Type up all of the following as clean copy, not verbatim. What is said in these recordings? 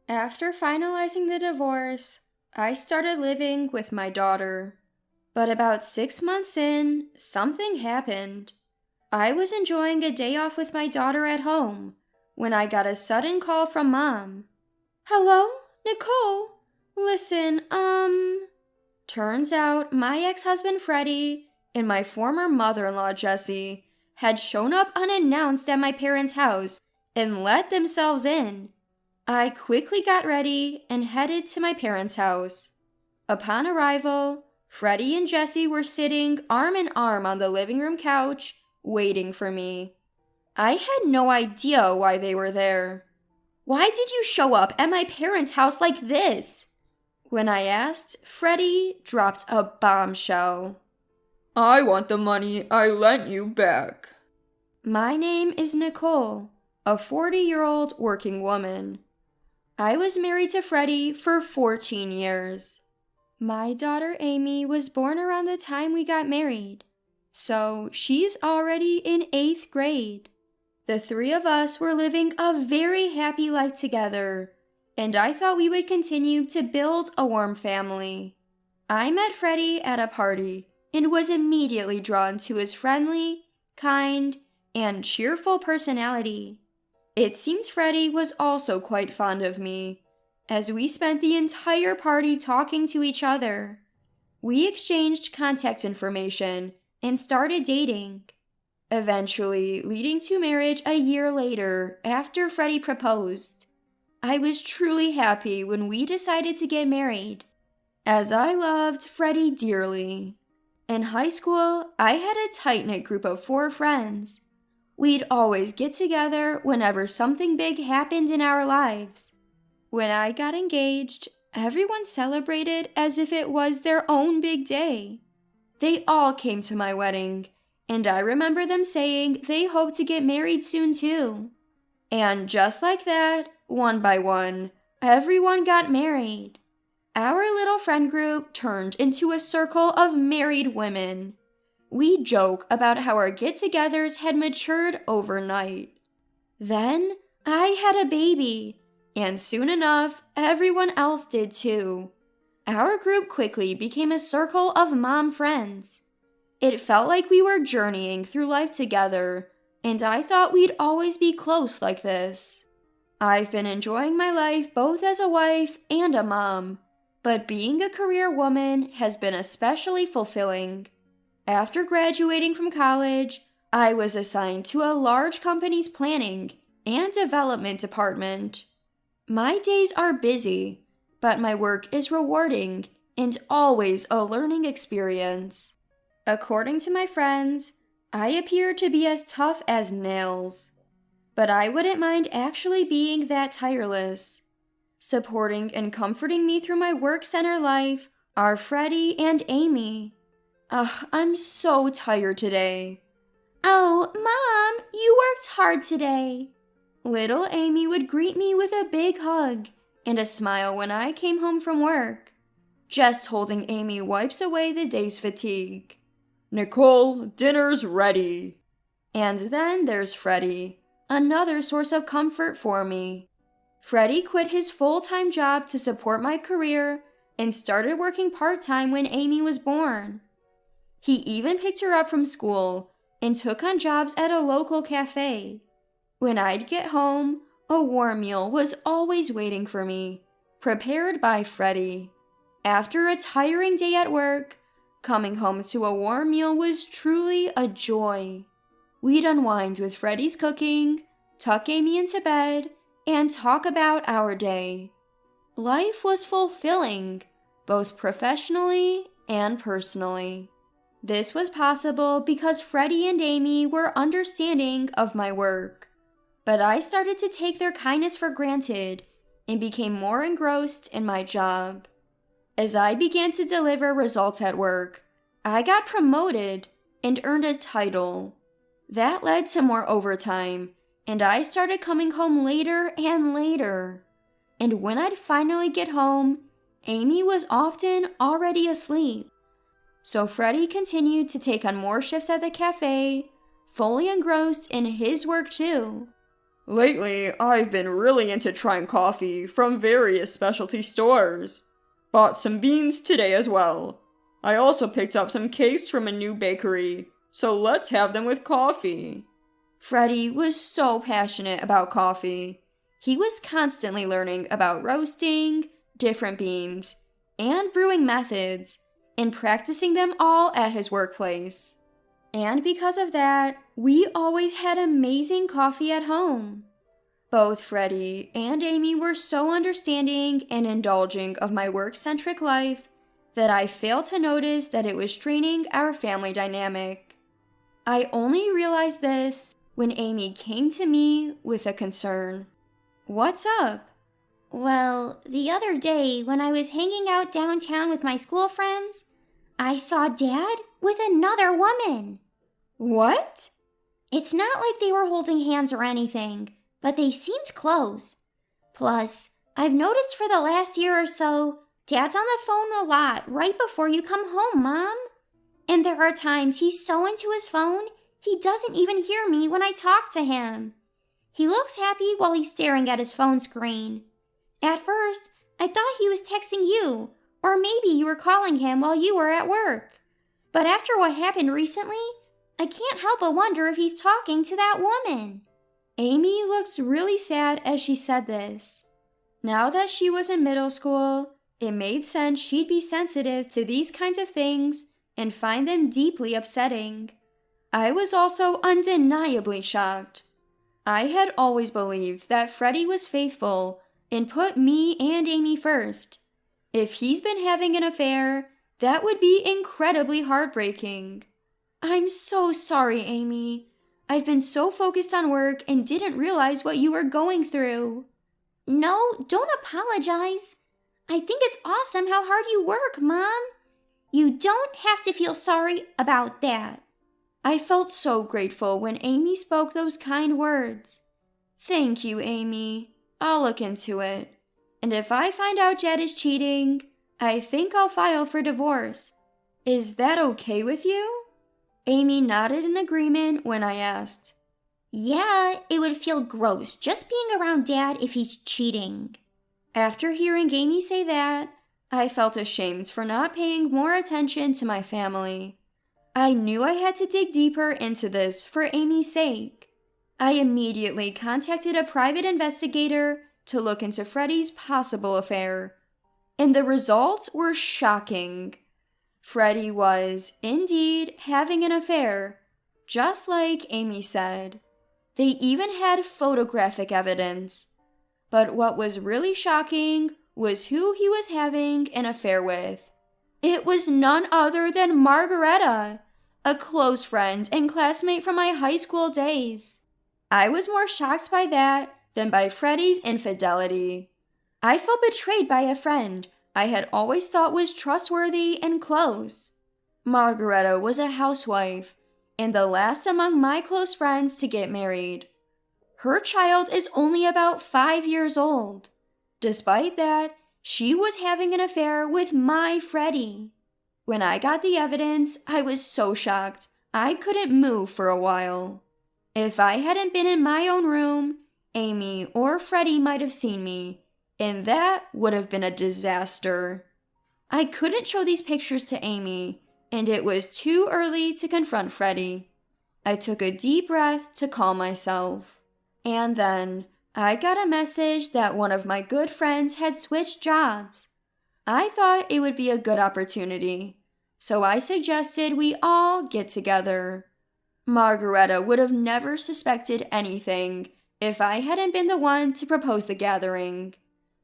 After finalizing the divorce, I started living with my daughter. But about 6 months in, something happened. I was enjoying a day off with my daughter at home when I got a sudden call from Mom. Hello, Nicole? Listen, Turns out my ex-husband Freddie and my former mother-in-law Jessie had shown up unannounced at my parents' house and let themselves in. I quickly got ready and headed to my parents' house. Upon arrival, Freddie and Jessie were sitting arm in arm on the living room couch, waiting for me. I had no idea why they were there. Why did you show up at my parents' house like this? When I asked, Freddie dropped a bombshell. I want the money I lent you back. My name is Nicole, a 40-year-old working woman. I was married to Freddie for 14 years. My daughter Amy was born around the time we got married, so she's already in 8th grade. The three of us were living a very happy life together, and I thought we would continue to build a warm family. I met Freddie at a party and was immediately drawn to his friendly, kind, and cheerful personality. It seems Freddie was also quite fond of me, as we spent the entire party talking to each other. We exchanged contact information and started dating, eventually leading to marriage a year later after Freddie proposed. I was truly happy when we decided to get married, as I loved Freddie dearly. In high school, I had a tight-knit group of 4 friends. We'd always get together whenever something big happened in our lives. When I got engaged, everyone celebrated as if it was their own big day. They all came to my wedding, and I remember them saying they hoped to get married soon too. And just like that, one by one, everyone got married. Our little friend group turned into a circle of married women. We joke about how our get-togethers had matured overnight. Then I had a baby, and soon enough, everyone else did too. Our group quickly became a circle of mom friends. It felt like we were journeying through life together, and I thought we'd always be close like this. I've been enjoying my life both as a wife and a mom, but being a career woman has been especially fulfilling. After graduating from college, I was assigned to a large company's planning and development department. My days are busy, but my work is rewarding and always a learning experience. According to my friends, I appear to be as tough as nails, but I wouldn't mind actually being that tireless. Supporting and comforting me through my work center life are Freddie and Amy. Ugh, I'm so tired today. Oh, Mom, you worked hard today. Little Amy would greet me with a big hug and a smile when I came home from work. Just holding Amy wipes away the day's fatigue. Nicole, dinner's ready. And then there's Freddie, another source of comfort for me. Freddie quit his full-time job to support my career and started working part-time when Amy was born. He even picked her up from school and took on jobs at a local cafe. When I'd get home, a warm meal was always waiting for me, prepared by Freddie. After a tiring day at work, coming home to a warm meal was truly a joy. We'd unwind with Freddie's cooking, tuck Amy into bed, and talk about our day. Life was fulfilling, both professionally and personally. This was possible because Freddie and Amy were understanding of my work. But I started to take their kindness for granted and became more engrossed in my job. As I began to deliver results at work, I got promoted and earned a title. That led to more overtime, and I started coming home later and later. And when I'd finally get home, Amy was often already asleep. So Freddie continued to take on more shifts at the cafe, fully engrossed in his work too. Lately, I've been really into trying coffee from various specialty stores. Bought some beans today as well. I also picked up some cakes from a new bakery, so let's have them with coffee. Freddie was so passionate about coffee. He was constantly learning about roasting, different beans, and brewing methods, and practicing them all at his workplace. And because of that, we always had amazing coffee at home. Both Freddie and Amy were so understanding and indulging of my work-centric life that I failed to notice that it was straining our family dynamic. I only realized this when Amy came to me with a concern. "What's up?" Well, the other day when I was hanging out downtown with my school friends, I saw Dad with another woman. "What?" It's not like they were holding hands or anything, but they seemed close. Plus, I've noticed for the last year or so, Dad's on the phone a lot right before you come home, Mom. And there are times he's so into his phone, he doesn't even hear me when I talk to him. He looks happy while he's staring at his phone screen. At first, I thought he was texting you, or maybe you were calling him while you were at work. But after what happened recently, I can't help but wonder if he's talking to that woman. Amy looked really sad as she said this. Now that she was in middle school, it made sense she'd be sensitive to these kinds of things and find them deeply upsetting. I was also undeniably shocked. I had always believed that Freddie was faithful and put me and Amy first. If he's been having an affair, that would be incredibly heartbreaking. I'm so sorry, Amy. I've been so focused on work and didn't realize what you were going through. No, don't apologize. I think it's awesome how hard you work, Mom. You don't have to feel sorry about that. I felt so grateful when Amy spoke those kind words. Thank you, Amy. I'll look into it. And if I find out Jed is cheating, I think I'll file for divorce. Is that okay with you? Amy nodded in agreement when I asked. Yeah, it would feel gross just being around Dad if he's cheating. After hearing Amy say that, I felt ashamed for not paying more attention to my family. I knew I had to dig deeper into this for Amy's sake. I immediately contacted a private investigator to look into Freddie's possible affair. And the results were shocking. Freddie was, indeed, having an affair, just like Amy said. They even had photographic evidence. But what was really shocking was who he was having an affair with. It was none other than Margareta, a close friend and classmate from my high school days. I was more shocked by that than by Freddie's infidelity. I felt betrayed by a friend I had always thought was trustworthy and close. Margareta was a housewife and the last among my close friends to get married. Her child is only about 5 years old. Despite that, she was having an affair with my Freddie. When I got the evidence, I was so shocked I couldn't move for a while. If I hadn't been in my own room, Amy or Freddie might have seen me, and that would have been a disaster. I couldn't show these pictures to Amy, and it was too early to confront Freddie. I took a deep breath to calm myself. And then I got a message that one of my good friends had switched jobs. I thought it would be a good opportunity, so I suggested we all get together. Margareta would have never suspected anything if I hadn't been the one to propose the gathering.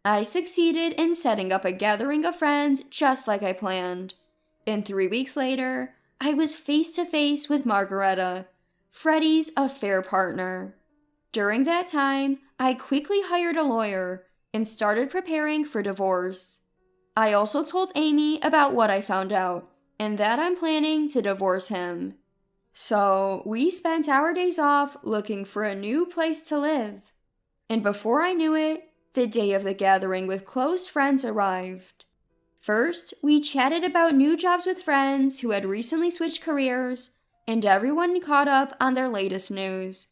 I succeeded in setting up a gathering of friends just like I planned. And 3 weeks later, I was face to face with Margareta, Freddie's affair partner. During that time, I quickly hired a lawyer and started preparing for divorce. I also told Amy about what I found out and that I'm planning to divorce him. So we spent our days off looking for a new place to live. And before I knew it, the day of the gathering with close friends arrived. First, we chatted about new jobs with friends who had recently switched careers, and everyone caught up on their latest news.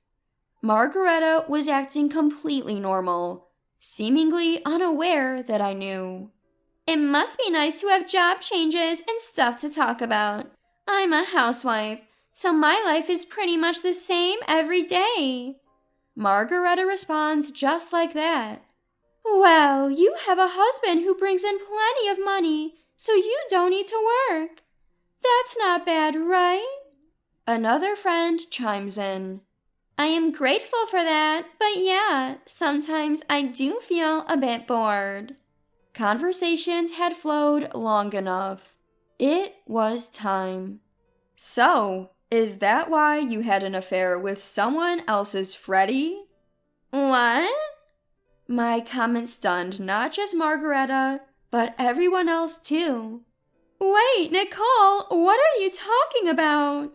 Margareta was acting completely normal, seemingly unaware that I knew. It must be nice to have job changes and stuff to talk about. I'm a housewife, so my life is pretty much the same every day. Margareta responds just like that. Well, you have a husband who brings in plenty of money, so you don't need to work. That's not bad, right? Another friend chimes in. I am grateful for that, but yeah, sometimes I do feel a bit bored. Conversations had flowed long enough. It was time. So, is that why you had an affair with someone else's Freddie? What? My comment stunned not just Margareta, but everyone else too. Wait, Nicole, what are you talking about?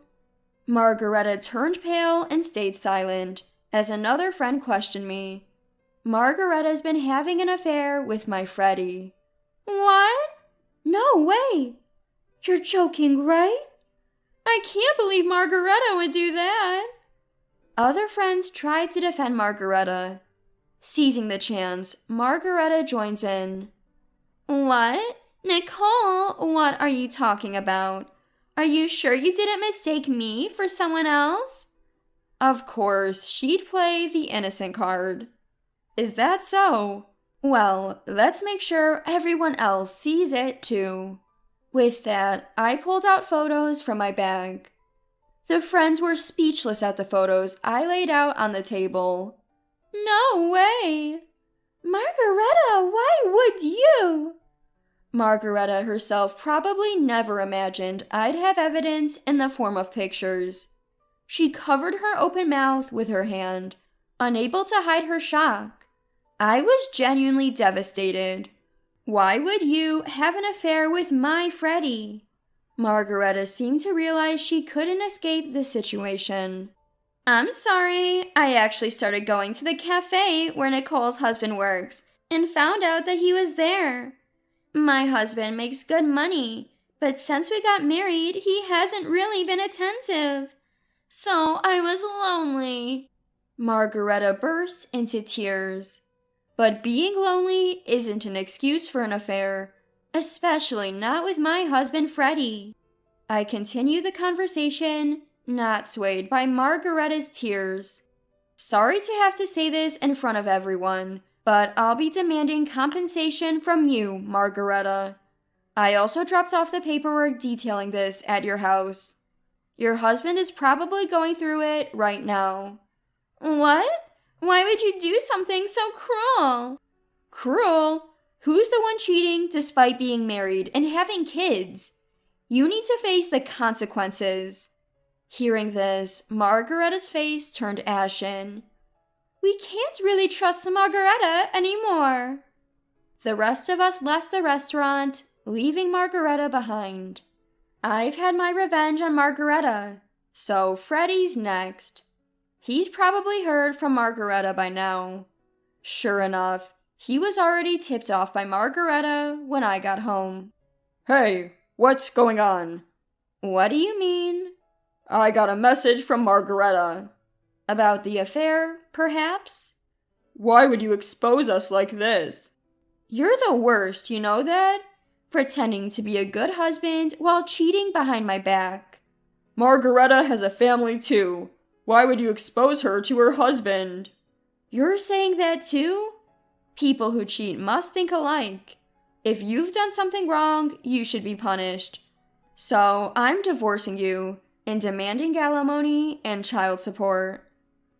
Margareta turned pale and stayed silent as another friend questioned me. Margareta's been having an affair with my Freddie. What? No way! You're joking, right? I can't believe Margareta would do that. Other friends tried to defend Margareta. Seizing the chance, Margareta joins in. What? Nicole, what are you talking about? Are you sure you didn't mistake me for someone else? Of course, she'd play the innocent card. Is that so? Well, let's make sure everyone else sees it too. With that, I pulled out photos from my bag. The friends were speechless at the photos I laid out on the table. No way! Margareta, why would you? Margareta herself probably never imagined I'd have evidence in the form of pictures. She covered her open mouth with her hand, unable to hide her shock. I was genuinely devastated. Why would you have an affair with my Freddie? Margareta seemed to realize she couldn't escape the situation. I'm sorry, I actually started going to the cafe where Nicole's husband works and found out that he was there. My husband makes good money, but since we got married, he hasn't really been attentive. So I was lonely. Margareta burst into tears. But being lonely isn't an excuse for an affair, especially not with my husband Freddie. I continued the conversation, not swayed by Margareta's tears. Sorry to have to say this in front of everyone, but I'll be demanding compensation from you, Margareta. I also dropped off the paperwork detailing this at your house. Your husband is probably going through it right now. What? Why would you do something so cruel? Cruel? Who's the one cheating despite being married and having kids? You need to face the consequences. Hearing this, Margareta's face turned ashen. We can't really trust Margareta anymore. The rest of us left the restaurant, leaving Margareta behind. I've had my revenge on Margareta, so Freddie's next. He's probably heard from Margareta by now. Sure enough, he was already tipped off by Margareta when I got home. Hey, what's going on? What do you mean? I got a message from Margareta. About the affair, perhaps? Why would you expose us like this? You're the worst, you know that? Pretending to be a good husband while cheating behind my back. Margareta has a family too. Why would you expose her to her husband? You're saying that too? People who cheat must think alike. If you've done something wrong, you should be punished. So I'm divorcing you and demanding alimony and child support.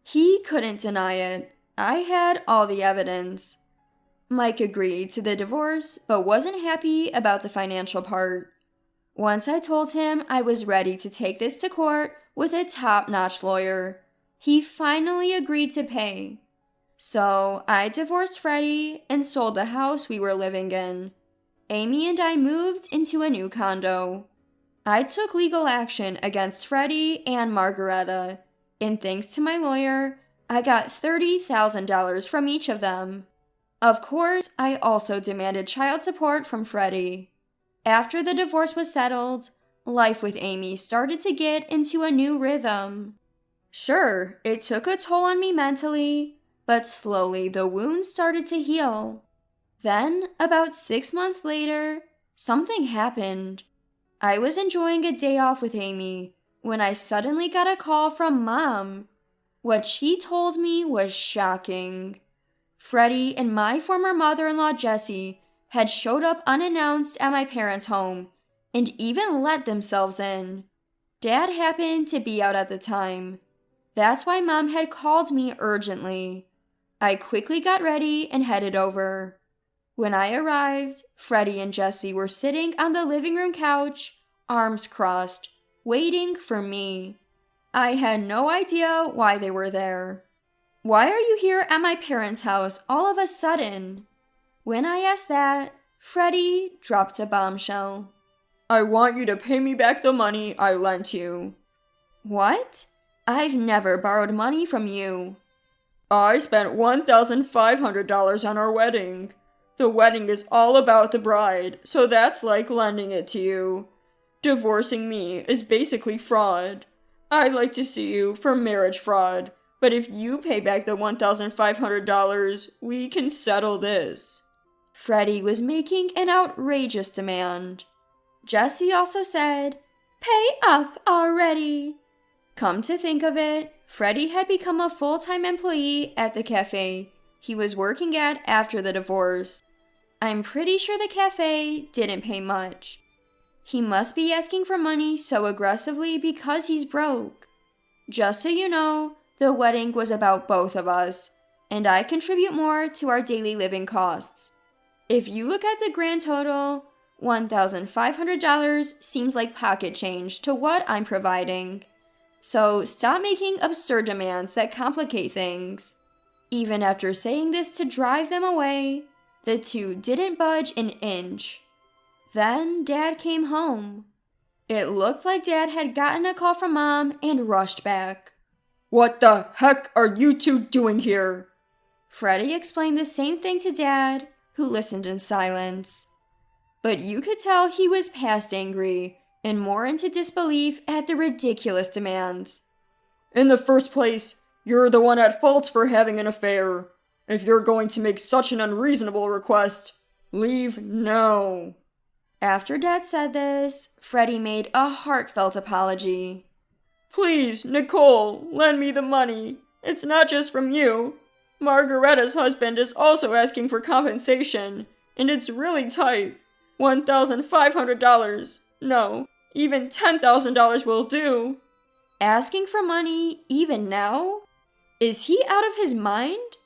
He couldn't deny it. I had all the evidence. Mike agreed to the divorce, but wasn't happy about the financial part. Once I told him I was ready to take this to court with a top-notch lawyer, he finally agreed to pay. So I divorced Freddie and sold the house we were living in. Amy and I moved into a new condo. I took legal action against Freddie and Margareta, and thanks to my lawyer, I got $30,000 from each of them. Of course, I also demanded child support from Freddie. After the divorce was settled, life with Amy started to get into a new rhythm. Sure, it took a toll on me mentally, but slowly the wound started to heal. Then, about 6 months later, something happened. I was enjoying a day off with Amy when I suddenly got a call from Mom. What she told me was shocking. Freddie and my former mother-in-law Jessie had showed up unannounced at my parents' home and even let themselves in. Dad happened to be out at the time. That's why Mom had called me urgently. I quickly got ready and headed over. When I arrived, Freddie and Jessie were sitting on the living room couch, arms crossed, waiting for me. I had no idea why they were there. Why are you here at my parents' house all of a sudden? When I asked that, Freddie dropped a bombshell. I want you to pay me back the money I lent you. What? I've never borrowed money from you. I spent $1,500 on our wedding. The wedding is all about the bride, so that's like lending it to you. Divorcing me is basically fraud. I'd like to sue you for marriage fraud, but if you pay back the $1,500, we can settle this. Freddie was making an outrageous demand. Jessie also said, "Pay up already." Come to think of it, Freddie had become a full-time employee at the cafe he was working at after the divorce. I'm pretty sure the cafe didn't pay much. He must be asking for money so aggressively because he's broke. Just so you know, the wedding was about both of us, and I contribute more to our daily living costs. If you look at the grand total, $1,500 seems like pocket change to what I'm providing. So stop making absurd demands that complicate things. Even after saying this to drive them away, the two didn't budge an inch. Then Dad came home. It looked like Dad had gotten a call from Mom and rushed back. What the heck are you two doing here? Freddie explained the same thing to Dad, who listened in silence. But you could tell he was past angry and more into disbelief at the ridiculous demands. In the first place, you're the one at fault for having an affair. If you're going to make such an unreasonable request, leave now. After Dad said this, Freddie made a heartfelt apology. Please, Nicole, lend me the money. It's not just from you. Margaretta's husband is also asking for compensation, and it's really tight. $1,500. No, even $10,000 will do. Asking for money even now? Is he out of his mind?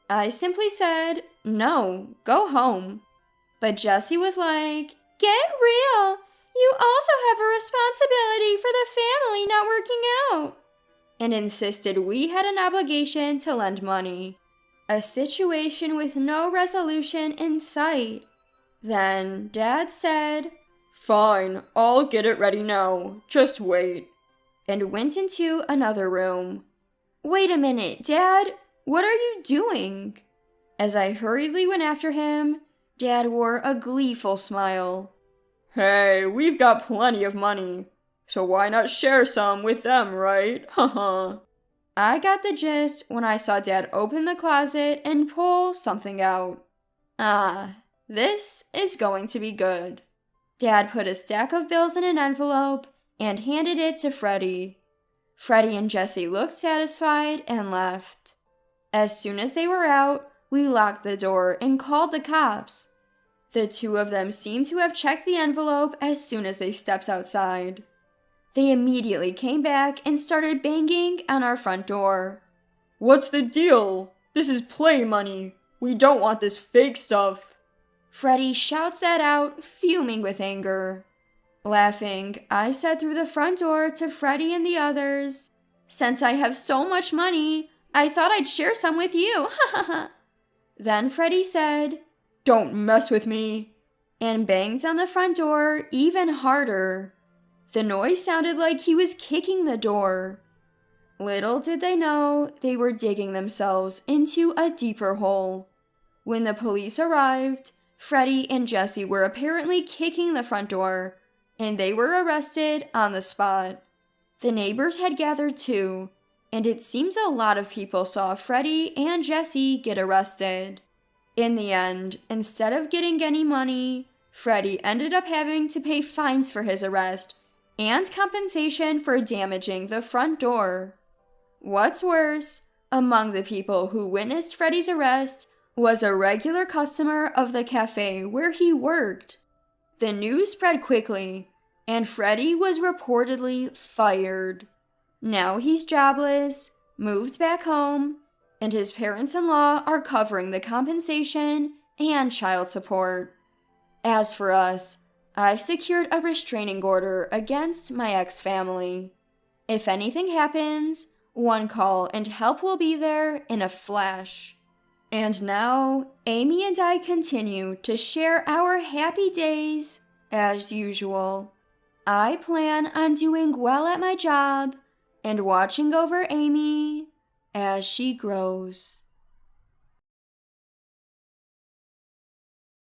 I simply said, no, go home. But Jessie was like, get real. You also have a responsibility for the family not working out. And insisted we had an obligation to lend money. A situation with no resolution in sight. Then Dad said, Fine, I'll get it ready now. Just wait. And went into another room. Wait a minute, Dad, what are you doing? As I hurriedly went after him, Dad wore a gleeful smile. Hey, we've got plenty of money, so why not share some with them, right? Haha. I got the gist when I saw Dad open the closet and pull something out. Ah, this is going to be good. Dad put a stack of bills in an envelope and handed it to Freddie. Freddie and Jessie looked satisfied and left. As soon as they were out, we locked the door and called the cops. The two of them seemed to have checked the envelope as soon as they stepped outside. They immediately came back and started banging on our front door. What's the deal? This is play money. We don't want this fake stuff. Freddie shouts that out, fuming with anger. Laughing, I said through the front door to Freddie and the others, "Since I have so much money, I thought I'd share some with you." Then Freddie said, "Don't mess with me," and banged on the front door even harder. The noise sounded like he was kicking the door. Little did they know they were digging themselves into a deeper hole. When the police arrived, Freddie and Jessie were apparently kicking the front door, and they were arrested on the spot. The neighbors had gathered too. and it seems a lot of people saw Freddie and Jesse get arrested. In the end, instead of getting any money, Freddie ended up having to pay fines for his arrest and compensation for damaging the front door. What's worse, among the people who witnessed Freddie's arrest was a regular customer of the cafe where he worked. The news spread quickly, and Freddie was reportedly fired. Now he's jobless, moved back home, and his parents-in-law are covering the compensation and child support. As for us, I've secured a restraining order against my ex-family. If anything happens, one call and help will be there in a flash. And now, Amy and I continue to share our happy days as usual. I plan on doing well at my job and watching over Amy as she grows.